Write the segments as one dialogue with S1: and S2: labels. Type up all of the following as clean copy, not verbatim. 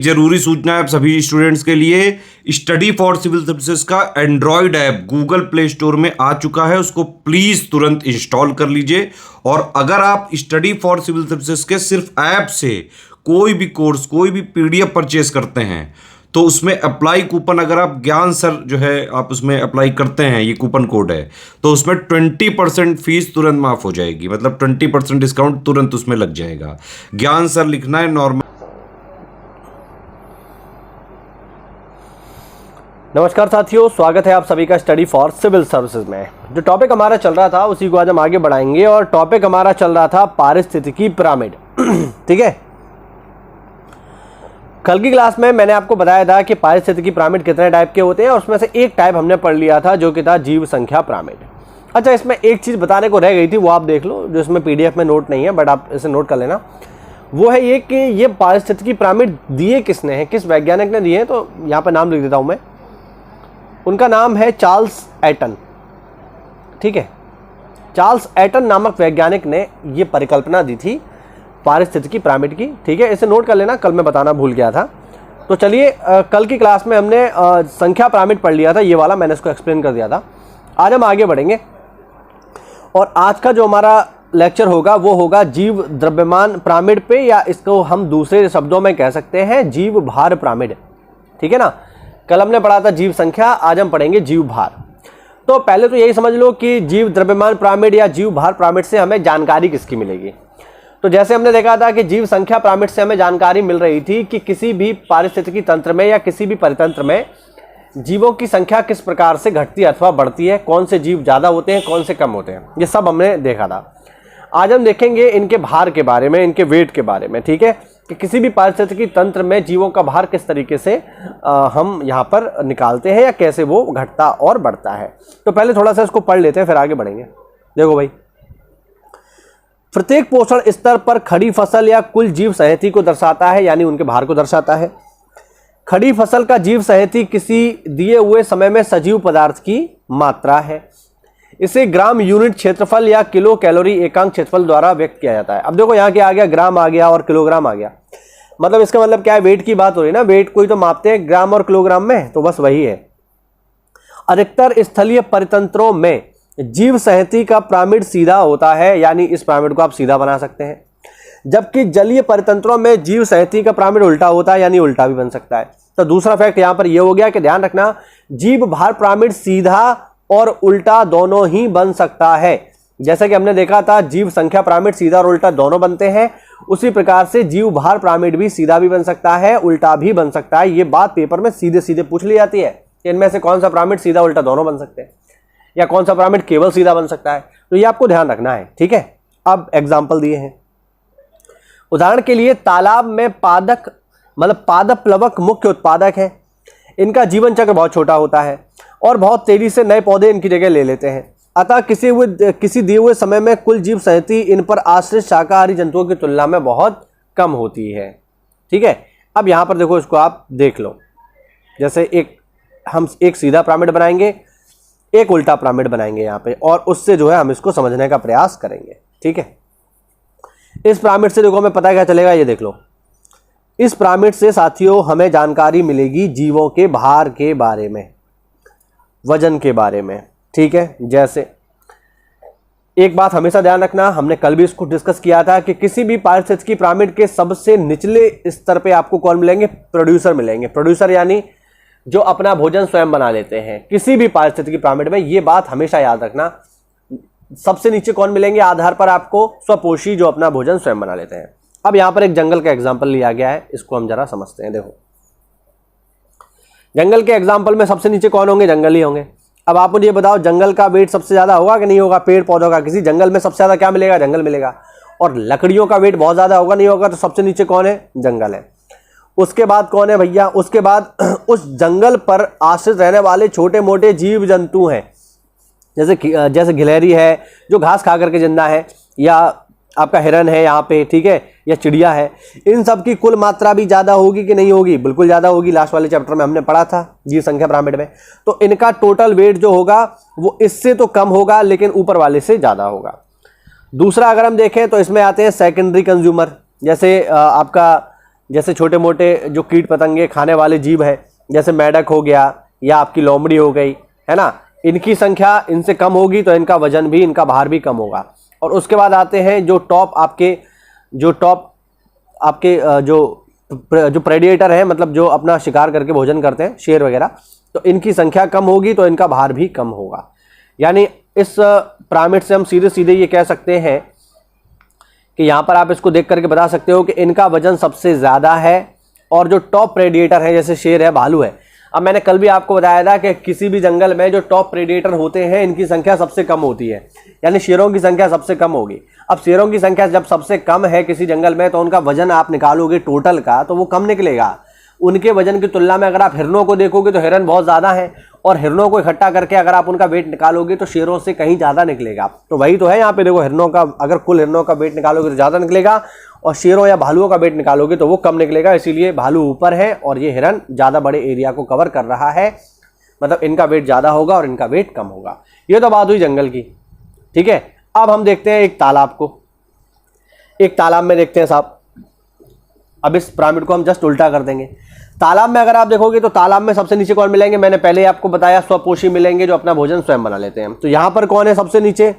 S1: जरूरी सूचना है आप सभी स्टूडेंट्स के लिए, स्टडी फॉर सिविल सर्विसेज का Android app Google play store में आ चुका है, उसको प्लीज तुरंत इंस्टॉल कर लीजिए। और अगर आप स्टडी फॉर सिविल सर्विसेज के सिर्फ ऐप से कोई भी कोर्स, कोई भी पीडीएफ परचेस करते हैं तो उसमें अप्लाई कूपन, अगर आप ज्ञान सर जो है आप उसमें अप्लाई करते हैं, ये कूपन कोड है, तो उसमें 20% फीस तुरंत माफ हो जाएगी, मतलब 20% डिस्काउंट तुरंत उसमें लग जाएगा। ज्ञान सर लिखना है नॉर्मल।
S2: नमस्कार साथियों, स्वागत है आप सभी का स्टडी फॉर सिविल सर्विसेज में। जो टॉपिक हमारा चल रहा था उसी को आज हम आगे बढ़ाएंगे और टॉपिक हमारा चल रहा था पारिस्थितिकी पिरामिड। ठीक है, कल की क्लास में मैंने आपको बताया था कि पारिस्थितिकी पिरामिड कितने टाइप के होते हैं और उसमें से एक टाइप हमने पढ़ लिया था जो कि था जीव संख्या पिरामिड। अच्छा, इसमें एक चीज़ बताने को रह गई थी, वो आप देख लो, जो इसमें पीडीएफ में नोट नहीं है बट आप इसे नोट कर लेना। वो है ये कि ये पारिस्थितिकी पिरामिड दिए किसने हैं, किस वैज्ञानिक ने दिए हैं। तो यहाँ पर नाम लिख देता हूँ मैं, उनका नाम है चार्ल्स एटन। ठीक है, चार्ल्स एटन नामक वैज्ञानिक ने ये परिकल्पना दी थी पारिस्थितिकी पिरामिड की। ठीक है, इसे नोट कर लेना, कल मैं बताना भूल गया था। तो चलिए, कल की क्लास में हमने संख्या पिरामिड पढ़ लिया था, ये वाला मैंने इसको एक्सप्लेन कर दिया था। आज हम आगे बढ़ेंगे और आज का जो हमारा लेक्चर होगा वो होगा जीव द्रव्यमान पिरामिड पे, या इसको हम दूसरे शब्दों में कह सकते हैं जीव भार पिरामिड। ठीक है ना, कल हमने पढ़ा था जीव संख्या, आज हम पढ़ेंगे जीव भार। तो पहले तो यही समझ लो कि जीव द्रव्यमान पिरामिड या जीव भार पिरामिड से हमें जानकारी किसकी मिलेगी। तो जैसे हमने देखा था कि जीव संख्या पिरामिड से हमें जानकारी मिल रही थी कि किसी भी पारिस्थितिकी तंत्र में या किसी भी परितंत्र में जीवों की संख्या किस प्रकार से घटती अथवा बढ़ती है, कौन से जीव ज़्यादा होते हैं, कौन से कम होते हैं, ये सब हमने देखा था। आज हम देखेंगे इनके भार के बारे में, इनके वेट के बारे में। ठीक है, कि किसी भी पारिस्थितिकी तंत्र में जीवों का भार किस तरीके से हम यहाँ पर निकालते हैं या कैसे वो घटता और बढ़ता है। तो पहले थोड़ा सा इसको पढ़ लेते हैं, फिर आगे बढ़ेंगे। देखो भाई, प्रत्येक पोषण स्तर पर खड़ी फसल या कुल जीव सहिती को दर्शाता है, यानी उनके भार को दर्शाता है। खड़ी फसल का जीव सहिती किसी दिए हुए समय में सजीव पदार्थ की मात्रा है। इसे ग्राम यूनिट क्षेत्रफल या किलो कैलोरी एकांक क्षेत्रफल द्वारा व्यक्त किया जाता है। अब देखो, यहाँ क्या आ गया, ग्राम आ गया और किलोग्राम आ गया। मतलब इसका मतलब क्या है, वेट की बात हो रही है ना, वेट कोई तो मापते हैं ग्राम और किलोग्राम में, तो बस वही है। अधिकतर स्थलीय परितंत्रों में जीव सहिती का पिरामिड सीधा होता है, यानी इस पिरामिड को आप सीधा बना सकते हैं, जबकि जलीय परितंत्रों में जीव सहिती का पिरामिड उल्टा होता है, यानी उल्टा भी बन सकता है। तो दूसरा फैक्ट यहाँ पर यह हो गया कि ध्यान रखना, जीव भार पिरामिड सीधा और उल्टा दोनों ही बन सकता है। जैसा कि हमने देखा था जीव संख्या पिरामिड सीधा और उल्टा दोनों बनते हैं, उसी प्रकार से जीव भार पिरामिड भी सीधा भी बन सकता है, उल्टा भी बन सकता है। ये बात पेपर में सीधे सीधे पूछ ली जाती है, इनमें से कौन सा पिरामिड सीधा उल्टा दोनों बन सकते हैं या कौन सा पिरामिड केवल सीधा बन सकता है। तो ये आपको ध्यान रखना है। ठीक है, अब एग्जाम्पल दिए हैं। उदाहरण के लिए तालाब में पादप प्लवक मुख्य उत्पादक है। इनका जीवन चक्र बहुत छोटा होता है और बहुत तेजी से नए पौधे इनकी जगह ले लेते हैं। अतः किसी दिए हुए समय में कुल जीव सहिती इन पर आश्रित शाकाहारी जंतुओं की तुलना में बहुत कम होती है। ठीक है, अब यहाँ पर देखो, इसको आप देख लो। जैसे हम एक सीधा पिरामिड बनाएंगे, एक उल्टा पिरामिड बनाएंगे यहाँ पे, और उससे जो है हम इसको समझने का प्रयास करेंगे। ठीक है, इस पिरामिड से देखो हमें पता क्या चलेगा, ये देख लो। इस पिरामिड से साथियों हमें जानकारी मिलेगी जीवों के भार के बारे में, वजन के बारे में। ठीक है, जैसे एक बात हमेशा ध्यान रखना, हमने कल भी इसको डिस्कस किया था कि किसी भी पारिस्थितिकी पिरामिड के सबसे निचले स्तर पे आपको कौन मिलेंगे, प्रोड्यूसर मिलेंगे। प्रोड्यूसर यानी जो अपना भोजन स्वयं बना लेते हैं किसी भी पारिस्थितिकी पिरामिड में। ये बात हमेशा याद रखना, सबसे नीचे कौन मिलेंगे आधार पर आपको, स्वपोषी, जो अपना भोजन स्वयं बना लेते हैं। अब यहां पर एक जंगल का एग्जाम्पल लिया गया है, इसको हम जरा समझते हैं। देखो, जंगल के एग्जाम्पल में सबसे नीचे कौन होंगे, जंगल ही होंगे। अब आप मुझे ये बताओ, जंगल का वेट सबसे ज्यादा होगा कि नहीं होगा, पेड़ पौधों का। किसी जंगल में सबसे ज्यादा क्या मिलेगा, जंगल मिलेगा। और लकड़ियों का वेट बहुत ज्यादा होगा नहीं होगा, तो सबसे नीचे कौन है, जंगल है। उसके बाद कौन है भैया, उसके बाद उस जंगल पर आश्रित रहने वाले छोटे मोटे जीव जंतु हैं, जैसे गिलहरी है जो घास खा करके जिंदा है, या आपका हिरन है यहाँ पे। ठीक है, या चिड़िया है। इन सब की कुल मात्रा भी ज्यादा होगी कि नहीं होगी, बिल्कुल ज्यादा होगी। लास्ट वाले चैप्टर में हमने पढ़ा था जीव संख्या पिरामिड में। तो इनका टोटल वेट जो होगा वो इससे तो कम होगा, लेकिन ऊपर वाले से ज्यादा होगा। दूसरा अगर हम देखें तो इसमें आते हैं सेकेंडरी कंज्यूमर, जैसे आपका जैसे छोटे मोटे जो कीट पतंगे खाने वाले जीव है, जैसे मेढक हो गया या आपकी लोमड़ी हो गई, है ना, इनकी संख्या इनसे कम होगी तो इनका वजन भी, इनका भार भी कम होगा। और उसके बाद आते हैं जो टॉप आपके जो प्रेडिएटर है, मतलब जो अपना शिकार करके भोजन करते हैं, शेर वगैरह, तो इनकी संख्या कम होगी तो इनका भार भी कम होगा। यानी इस प्राइमेट से हम सीधे सीधे ये कह सकते हैं कि यहाँ पर आप इसको देख करके बता सकते हो कि इनका वजन सबसे ज़्यादा है। और जो टॉप प्रेडिएटर है, जैसे शेर है, भालू है, अब मैंने कल भी आपको बताया था कि किसी भी जंगल में जो टॉप प्रेडिएटर होते हैं इनकी संख्या सबसे कम होती है, यानी शेरों की संख्या सबसे कम होगी। अब शेरों की संख्या जब सबसे कम है किसी जंगल में तो उनका वजन आप निकालोगे टोटल का तो वो कम निकलेगा। उनके वजन की तुलना में अगर आप हिरणों को देखोगे तो हिरन बहुत ज़्यादा है, और हिरणों को इकट्ठा करके अगर आप उनका वेट निकालोगे तो शेरों से कहीं ज़्यादा निकलेगा। तो वही तो है यहाँ पे, देखो हिरणों का अगर कुल हिरणों का वेट निकालोगे तो ज़्यादा निकलेगा, और शेरों या भालुओं का वेट निकालोगे तो वो कम निकलेगा। इसीलिए भालू ऊपर है और ये हिरन ज़्यादा बड़े एरिया को कवर कर रहा है, मतलब इनका वेट ज़्यादा होगा और इनका वेट कम होगा। ये तो बात हुई जंगल की, ठीक है। अब हम देखते हैं एक तालाब को। एक तालाब में देखते हैं साहब, अब इस पिरामिड को हम जस्ट उल्टा कर देंगे। तालाब में अगर आप देखोगे तो तालाब में सबसे नीचे कौन मिलेंगे, मैंने पहले ही आपको बताया, स्वपोषी मिलेंगे जो अपना भोजन स्वयं बना लेते हैं। तो यहां पर कौन है सबसे नीचे,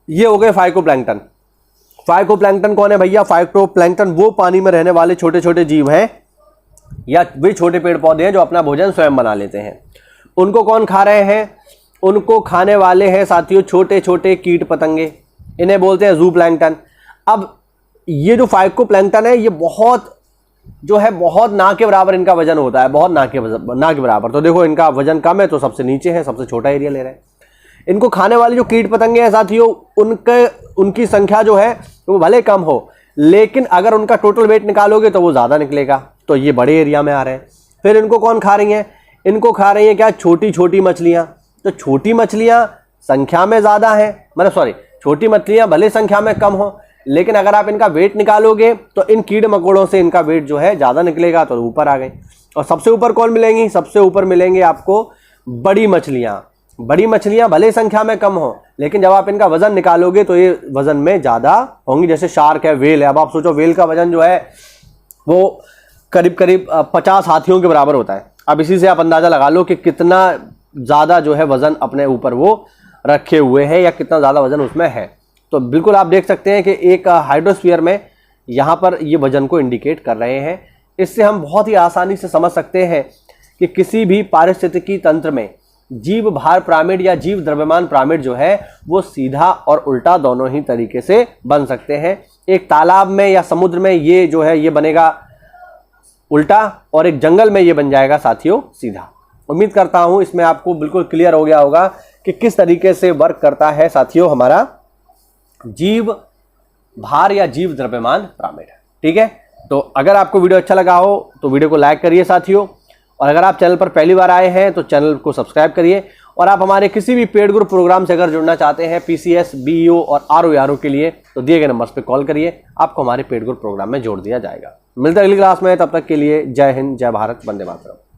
S2: ये हो गए फाइकोप्लैंक्टन। फाइकोप्लैंक्टन कौन है भैया, फाइकोप्लैंक्टन वो पानी में रहने वाले छोटे छोटे जीव हैं या वे छोटे पेड़ पौधे हैं जो अपना भोजन स्वयं बना लेते हैं। उनको कौन खा रहे हैं, उनको खाने वाले हैं साथियों छोटे छोटे कीट पतंगे, इन्हें बोलते हैं जूप्लैंक्टन। अब ये जो फाइकोप्लैंक्टन है ये बहुत ना के बराबर इनका वजन होता है, बहुत ना के बराबर। तो देखो इनका वजन कम है तो सबसे नीचे है, सबसे छोटा एरिया ले रहे हैं। इनको खाने वाले जो कीट पतंगे हैं साथियों, उनकी संख्या जो है वो भले कम हो, लेकिन अगर उनका टोटल वेट निकालोगे तो वो ज़्यादा निकलेगा, तो ये बड़े एरिया में आ रहे हैं। फिर इनको कौन खा रही हैं, इनको खा रही हैं क्या, छोटी छोटी मछलियाँ। तो छोटी मछलियाँ संख्या में ज़्यादा हैं, मतलब सॉरी, छोटी मछलियाँ भले संख्या में कम हो, लेकिन अगर आप इनका वेट निकालोगे तो इन कीड़ मकोड़ों से इनका वेट जो है ज़्यादा निकलेगा, तो ऊपर आ गई। और सबसे ऊपर कौन मिलेंगी, सबसे ऊपर मिलेंगे आपको बड़ी मछलियाँ। बड़ी मछलियाँ भले संख्या में कम हो, लेकिन जब आप इनका वजन निकालोगे तो ये वजन में ज़्यादा होंगी। जैसे शार्क है, वेल है। अब आप सोचो वेल का वजन जो है वो करीब करीब 50 हाथियों के बराबर होता है। अब इसी से आप अंदाज़ा लगा लो कि कितना ज़्यादा जो है वजन अपने ऊपर वो रखे हुए हैं या कितना ज़्यादा वजन उसमें है। तो बिल्कुल आप देख सकते हैं कि एक हाइड्रोस्फीयर में यहाँ पर ये वजन को इंडिकेट कर रहे हैं। इससे हम बहुत ही आसानी से समझ सकते हैं कि किसी भी पारिस्थितिकी तंत्र में जीव भार पिरामिड या जीव द्रव्यमान पिरामिड जो है वो सीधा और उल्टा दोनों ही तरीके से बन सकते हैं। एक तालाब में या समुद्र में ये जो है ये बनेगा उल्टा, और एक जंगल में ये बन जाएगा साथियों सीधा। उम्मीद करता हूं इसमें आपको बिल्कुल क्लियर हो गया होगा कि किस तरीके से वर्क करता है साथियों हमारा जीव भार या जीव द्रव्यमान पिरामिड। ठीक है, तो अगर आपको वीडियो अच्छा लगा हो तो वीडियो को लाइक करिए साथियों, और अगर आप चैनल पर पहली बार आए हैं तो चैनल को सब्सक्राइब करिए। और आप हमारे किसी भी पेड ग्रुप प्रोग्राम से अगर जुड़ना चाहते हैं PCS, BEO और RO के लिए, तो दिए गए नंबर्स पे कॉल करिए, आपको हमारे पेड ग्रुप प्रोग्राम में जोड़ दिया जाएगा। मिलते हैं अगली क्लास में, तब तक के लिए जय हिंद, जय भारत, वंदे मातरम।